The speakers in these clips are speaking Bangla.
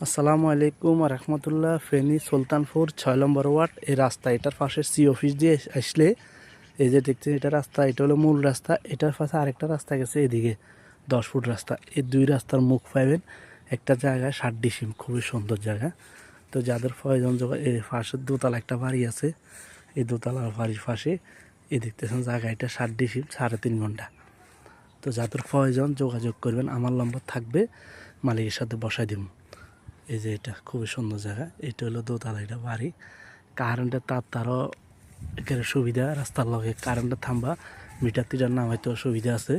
আসসালামু আলাইকুম রহমতুল্লাহ। ফেনী সুলতানপুর 6 নম্বর ওয়ার্ড। এই রাস্তা এটার পাশে সি অফিস দিয়ে আসলে এই যে দেখছেন এটা রাস্তা, এটা হলো মূল রাস্তা। এটার পাশে আরেকটা রাস্তা গেছে এদিকে 10 ফুট রাস্তা। এই দুই রাস্তার মুখ পাইবেন একটা জায়গায় 60 ডিসিম, খুবই সুন্দর জায়গা। তো যাদের প্রয়োজন এই পাশে দোতলা একটা বাড়ি আছে, এই দোতলা বাড়ির পাশে এই দেখতেছেন জায়গা, এটা 60 ডিসিম 3.5 ঘন্টা। তো যাদের প্রয়োজন যোগাযোগ করবেন, আমার নম্বর থাকবে, মালিকের সাথে বসাই দিব। এই যে এটা খুবই সুন্দর জায়গা, এটা হলো দোতলা এটা বাড়ি। কারেন্টের তারও এখানে সুবিধা, রাস্তার লগে কারেন্টের থাম্বা, মিটার টিটার নাম হয়তো সুবিধা আছে।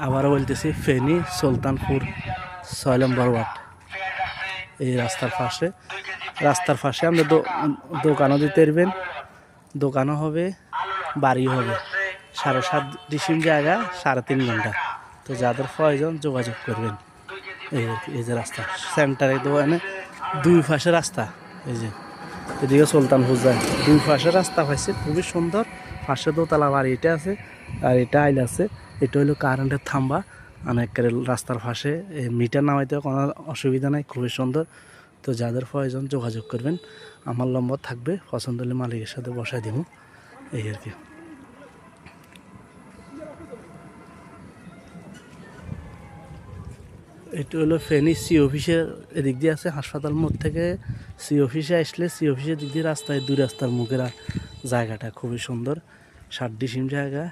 আবারও বলতেছি ফেনী সুলতানপুর 6 নম্বর ওয়ার্ড। এই রাস্তার পাশে আমরা দোকানও দিতে পারবেন, দোকানও হবে, বাড়ি হবে। 7.5 ডিসিম জায়গা, 3.5 ঘন্টা। তো যাদের প্রয়োজন যোগাযোগ করবেন। এই যে রাস্তা সেন্টারে দোকানে দুই পাশে রাস্তা, এই যে এদিকে সুলতানপুর যায়, দুই পাশে রাস্তা পাইছে, খুবই সুন্দর। পাশে দোতলা বাড়ি এটা আছে, আর এটা আইল আছে। এটা হলো কারেন্টের থাম্বা, অনেক রাস্তার পাশে মিটার নামাইতে কোনো অসুবিধা নাই, খুবই সুন্দর। তো যাদের প্রয়োজন যোগাযোগ করবেন, আমার নম্বর থাকবে, পছন্দ হলে মালিকের সাথে বসাই দিব। এই আর কি। এটা হলো ফেনী সি অফিসের এদিক দিয়ে আছে, হাসপাতাল মোড় থেকে সি অফিসে আসলে সি অফিসের দিক দিয়ে রাস্তায়, দুই রাস্তার মুখের জায়গাটা খুবই সুন্দর, 60 ডিসিম জায়গা।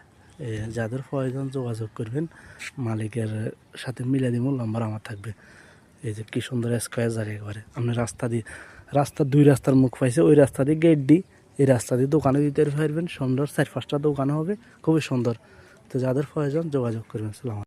যাদের প্রয়োজন যোগাযোগ করবেন, মালিকের সাথে মিলে দিব, নাম্বার আমার থাকবে। এই যে কি সুন্দর স্কোয়ার জায়গা একেবারে। আপনি দুই রাস্তার মুখ পাইছে, ওই রাস্তা দিয়ে গেট দিই, এই রাস্তা দিয়ে দোকানে দিতে পারবেন। সুন্দর 4-5টা দোকানও হবে, খুবই সুন্দর। তো যাদের প্রয়োজন যোগাযোগ করবেন। সালাম।